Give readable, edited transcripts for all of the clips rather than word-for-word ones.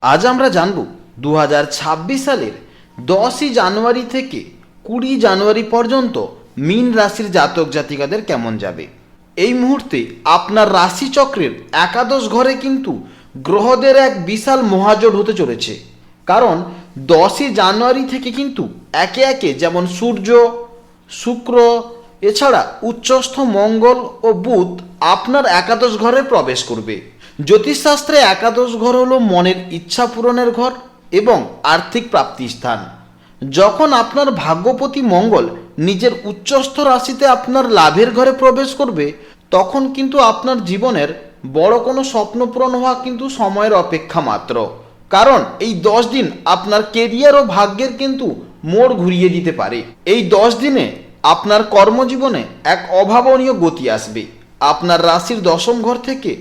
আজ আমরা জানব 2026 সালের 10ই জানুয়ারি থেকে 20 জানুয়ারি পর্যন্ত মীন রাশির জাতক জাতিকাদের কেমন যাবে। এই মুহূর্তে আপনার রাশিচক্রের একাদশ ঘরে কিন্তু গ্রহদের এক বিশাল মহাজোট হতে চলেছে। কারণ 10ই জানুয়ারি থেকে কিন্তু একে একে যেমন সূর্য, শুক্র, এছাড়া উচ্চস্থ মঙ্গল ও বুধ আপনার একাদশ ঘরে প্রবেশ করবে। জ্যোতিষশাস্ত্রে একাদশ ঘর হলো মনের ইচ্ছা পূরণের ঘর এবং আর্থিক প্রাপ্তি স্থান। যখন আপনার ভাগ্যপতি মঙ্গল নিজের উচ্চস্থ রাশিতে আপনার লাভের ঘরে প্রবেশ করবে, তখন কিন্তু আপনার জীবনের বড় কোনো স্বপ্ন পূরণ হওয়া কিন্তু সময়ের অপেক্ষা মাত্র। কারণ এই 10 দিন আপনার কেরিয়ার ও ভাগ্যের কিন্তু মোড় ঘুরিয়ে দিতে পারে। এই 10 দিনে আপনার কর্মজীবনে এক অভাবনীয় গতি আসবে। আপনার রাশির দশম ঘর থেকে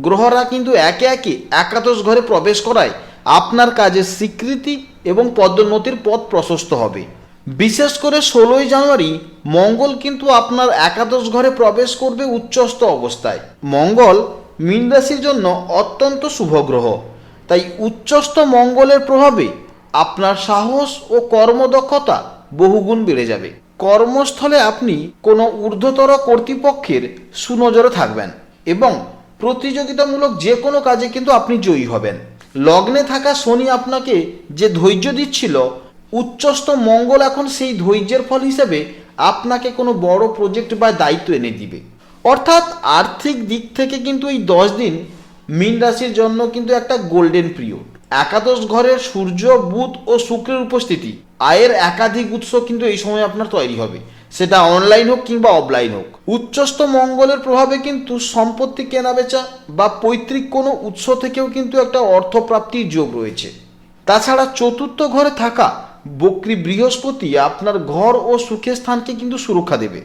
গ্রহরা কিন্তু একে একে একাদশ ঘরে প্রবেশ করায় আপনার কাজের স্বীকৃতি এবং পদোন্নতির পথ প্রশস্ত হবে। বিশেষ করে 16ই জানুয়ারি মঙ্গল কিন্তু আপনার একাদশ ঘরে প্রবেশ করবে উচ্চস্থ অবস্থায়। মঙ্গল মীন রাশির জন্য অত্যন্ত শুভ গ্রহ। তাই উচ্চস্থ মঙ্গলের প্রভাবে আপনার সাহস ও কর্মদক্ষতা বহুগুণ বেড়ে যাবে। কর্মস্থলে আপনি কোনো ঊর্ধ্বতর কর্তৃপক্ষের সুনজরে থাকবেন এবং প্রতিযোগিতামূলক যে কোনো কাজে কিন্তু আপনি জয়ী হবেন। লগ্নে থাকা শনি আপনাকে যে ধৈর্য দিচ্ছিল, উচ্চস্থ মঙ্গল এখন সেই ধৈর্যের ফল হিসেবে আপনাকে কোনো বড় প্রজেক্ট বা দায়িত্ব এনে দিবে। অর্থাৎ আর্থিক দিক থেকে কিন্তু এই 10 দিন মীন রাশির জন্য কিন্তু একটা গোল্ডেন পিরিয়ড। একাদশ ঘরের সূর্য, বুধ ও শুক্রের উপস্থিতি আয়ের একাধিক উৎস কিন্তু এই সময় আপনার তৈরি হবে, সেটা অনলাইন হোক কিংবা অফলাইন হোক। উচ্চস্থ মঙ্গলের প্রভাবে কিন্তু সম্পত্তি কেনাবেচা বা পৈতৃক কোনো উৎস থেকেও কিন্তু একটা অর্থপ্রাপ্তির যোগ রয়েছে। তাছাড়া চতুর্থ ঘরে থাকা বক্রী বৃহস্পতি আপনার ঘর ও সুখের স্থানকে কিন্তু সুরক্ষা দেবে,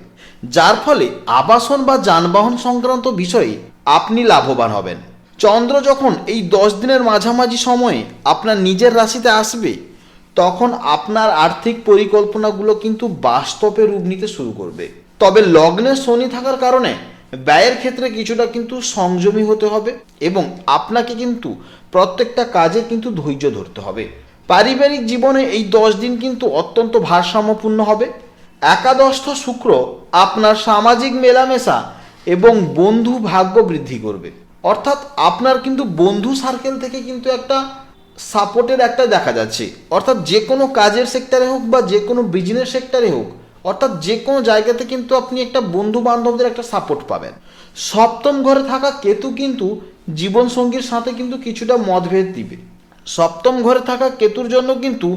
যার ফলে আবাসন বা যানবাহন সংক্রান্ত বিষয়ে আপনি লাভবান হবেন। চন্দ্র যখন এই 10 দিনের মাঝামাঝি সময়ে আপনার নিজের রাশিতে আসবে, তখন আপনার আর্থিক পরিকল্পনাগুলো কিন্তু বাস্তবে রূপ নিতে শুরু করবে। তবে লগ্নে শনি থাকার কারণে ব্যয়ের ক্ষেত্রে কিছুটা কিন্তু সংযমী হতে হবে এবং আপনাকে কিন্তু প্রত্যেকটা কাজে কিন্তু ধৈর্য ধরতে হবে। পারিবারিক জীবনে এই 10 দিন কিন্তু অত্যন্ত ভারসাম্যপূর্ণ হবে। একাদশস্থ শুক্র আপনার সামাজিক মেলামেশা এবং বন্ধু ভাগ্য বৃদ্ধি করবে। অর্থাৎ আপনার কিন্তু বন্ধু সার্কেল থেকে কিন্তু একটা সাপোর্টের একটা দেখা যাচ্ছে। অর্থাৎ যে কোনো কাজের সেক্টরে হোক বা যে কোনো বিজনেস সেক্টরে হোক, অর্থাৎ যে কোনো জায়গাতে কিন্তু আপনি একটা বন্ধু বান্ধবদের একটা সাপোর্ট পাবেন। সপ্তম ঘরে থাকা কেতু কিন্তু জীবনসঙ্গীর সাথে কিন্তু কিছুটা মতভেদ দিবে। সপ্তম ঘরে থাকা কেতুর জন্য কিন্তু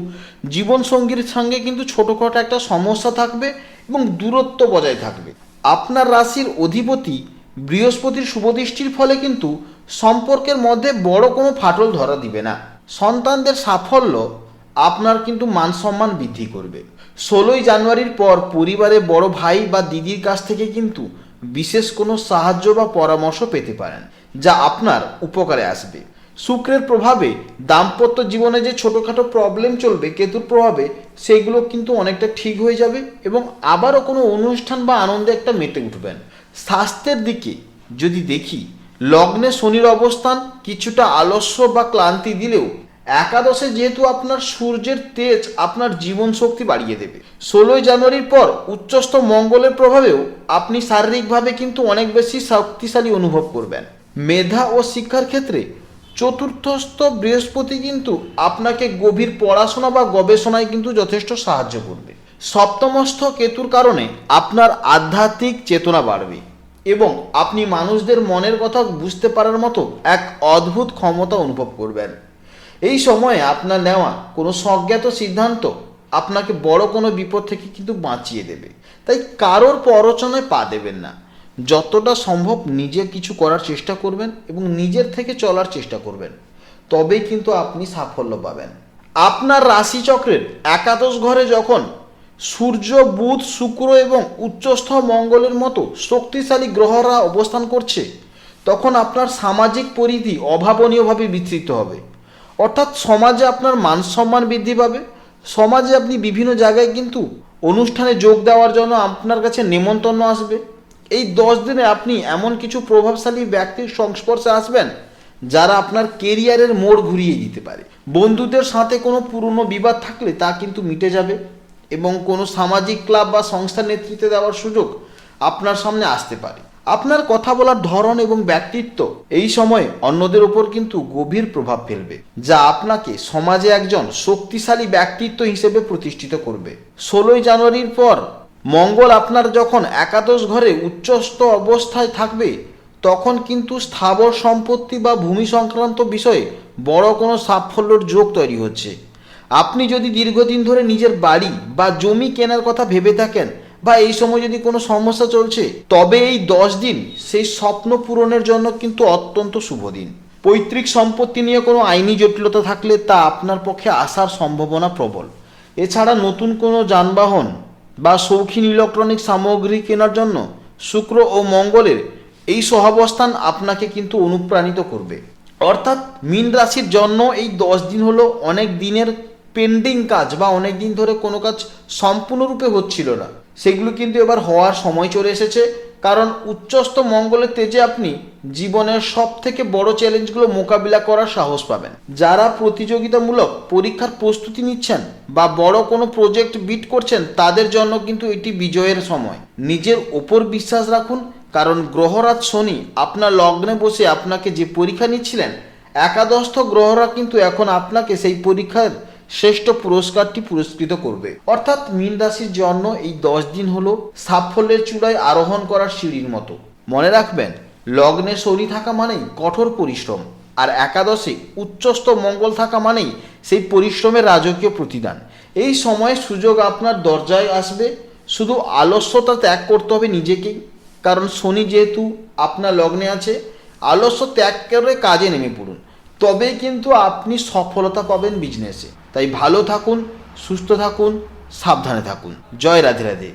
জীবনসঙ্গীর সঙ্গে কিন্তু ছোটোখাটো একটা সমস্যা থাকবে এবং দূরত্ব বজায় থাকবে। আপনার রাশির অধিপতি বৃহস্পতির শুভদৃষ্টির ফলে কিন্তু সম্পর্কের মধ্যে বড় কোনো ফাটল ধরা দিবে না। সন্তানদের সাফল্য আপনার কিন্তু মান সম্মান বৃদ্ধি করবে। 16ই জানুয়ারির পর পরিবারে বড় ভাই বা দিদির কাছ থেকে কিন্তু বিশেষ কোনো সাহায্য বা পরামর্শ পেতে পারেন, যা আপনার উপকারে আসবে। শুক্রের প্রভাবে দাম্পত্য জীবনে যে ছোটোখাটো প্রবলেম চলবে কেতুর প্রভাবে, সেগুলো কিন্তু অনেকটা ঠিক হয়ে যাবে এবং আবারও কোনো অনুষ্ঠান বা আনন্দে একটা মেতে উঠবেন। স্বাস্থ্যের দিকে যদি দেখি, লগ্নে শনির অবস্থান কিছুটা আলস্য বা ক্লান্তি দিলেও একাদশে যেহেতু আপনার সূর্যের তেজ আপনার জীবন শক্তি বাড়িয়ে দেবে। 16ই জানুয়ারির পর উচ্চস্থ মঙ্গলের প্রভাবেও আপনি শারীরিকভাবে কিন্তু অনেক বেশি শক্তিশালী অনুভব করবেন। মেধা ও শিক্ষার ক্ষেত্রে চতুর্থস্থ বৃহস্পতি কিন্তু আপনাকে গভীর পড়াশোনা বা গবেষণায় কিন্তু যথেষ্ট সাহায্য করবে। সপ্তমস্থ কেতুর কারণে আপনার আধ্যাত্মিক চেতনা বাড়বে এবং আপনি মানুষদের মনের কথা বুঝতে পারার মতো এক অদ্ভুত ক্ষমতা অনুভব করবেন। এই সময়ে আপনার নেওয়া কোনো স্বজ্ঞাত সিদ্ধান্ত আপনাকে বড় কোনো বিপদ থেকে কিন্তু বাঁচিয়ে দেবে। তাই কারোর প্ররোচনায় পা দেবেন না। যতটা সম্ভব নিজে কিছু করার চেষ্টা করবেন এবং নিজের থেকে চলার চেষ্টা করবেন, তবেই কিন্তু আপনি সাফল্য পাবেন। আপনার রাশিচক্রের একাদশ ঘরে যখন সূর্য, বুধ, শুক্র এবং উচ্চস্থ মঙ্গলের মতো শক্তিশালী গ্রহরা অবস্থান করছে, তখন আপনার সামাজিক পরিধি অভাবনীয়ভাবে বিস্তৃত হবে। অর্থাৎ সমাজে আপনার মান সম্মান বৃদ্ধি পাবে। সমাজে আপনি বিভিন্ন জায়গায় কিন্তু অনুষ্ঠানে যোগ দেওয়ার জন্য আপনার কাছে নেমন্তন্ন আসবে। এই 10 দিনে আপনি এমন কিছু প্রভাবশালী ব্যক্তির সংস্পর্শে আসবেন, যারা আপনার কেরিয়ারের মোড় ঘুরিয়ে দিতে পারে। বন্ধুদের সাথে কোনো পুরনো বিবাদ থাকলে তা কিন্তু মিটে যাবে এবং কোনো সামাজিক ক্লাব বা সংস্থার নেতৃত্বে দেওয়ার সুযোগ আপনার সামনে আসতে পারে। আপনার কথা বলার ধরন এবং ব্যক্তিত্ব এই সময় অন্যদের উপর কিন্তু গভীর প্রভাব ফেলবে, যা আপনাকে সমাজে একজন শক্তিশালী ব্যক্তিত্ব হিসেবে প্রতিষ্ঠিত করবে। 16ই জানুয়ারির পর মঙ্গল আপনার যখন একাদশ ঘরে উচ্চস্থ অবস্থায় থাকবে, তখন কিন্তু স্থাবর সম্পত্তি বা ভূমি সংক্রান্ত বিষয়ে বড় কোনো সাফল্যের যোগ তৈরি হচ্ছে। আপনি যদি দীর্ঘদিন ধরে নিজের বাড়ি বা জমি কেনার কথা ভেবে থাকেন বা এই সময় যদি কোনো সমস্যা চলছে, তবে এই 10 দিন সেই স্বপ্ন পূরণের জন্য কিন্তু অত্যন্ত শুভ দিন। পৈতৃক সম্পত্তি নিয়ে কোনো আইনি জটিলতা থাকলে তা আপনার পক্ষে আসার সম্ভাবনা প্রবল। এছাড়া নতুন কোনো যানবাহন বা শৌখিন ইলেকট্রনিক সামগ্রী কেনার জন্য শুক্র ও মঙ্গলের এই সহাবস্থান আপনাকে কিন্তু অনুপ্রাণিত করবে। অর্থাৎ মীন রাশির জন্য এই 10 দিন হলো অনেক দিনের পেন্ডিং কাজ বা অনেক দিন ধরে কোনো কাজ সম্পূর্ণরূপে হচ্ছিল না, সেগুলো কিন্তু এবার হওয়ার সময় চলে এসেছে। কারণ উচ্চস্থ মঙ্গলের তেজে আপনি জীবনের সব থেকে বড় চ্যালেঞ্জগুলো মোকাবিলা করার সাহস পাবেন। যারা প্রতিযোগিতামূলক পরীক্ষার প্রস্তুতি নিচ্ছেন বা বড় কোনো প্রজেক্ট বিট করছেন, তাদের জন্য কিন্তু এটি বিজয়ের সময়। নিজের ওপর বিশ্বাস রাখুন, কারণ গ্রহরাজ শনি আপনার লগ্নে বসে আপনাকে যে পরীক্ষা নিচ্ছিলেন, একাদশস্থ গ্রহরা কিন্তু এখন আপনাকে সেই পরীক্ষার শ্রেষ্ঠ পুরস্কারটি পুরস্কৃত করবে। অর্থাৎ মীন রাশির জন্য এই 10 দিন হলো সাফল্যের চূড়ায় আরোহণ করার সিঁড়ির মতো। মনে রাখবেন, লগ্নে শনি থাকা মানেই কঠোর পরিশ্রম, আর একাদশে উচ্চস্থ মঙ্গল থাকা মানেই সেই পরিশ্রমের রাজকীয় প্রতিদান। এই সময়ে সুযোগ আপনার দরজায় আসবে, শুধু আলস্যতা ত্যাগ করতে হবে নিজেকেই। কারণ শনি যেহেতু আপনার লগ্নে আছে, আলস্য ত্যাগ করে কাজে নেমে পড়ুন, তবেই কিন্তু আপনি সফলতা পাবেন বিজনেসে। তাই ভালো থাকুন, সুস্থ থাকুন, সাবধানে থাকুন। জয় রাধে রাধে।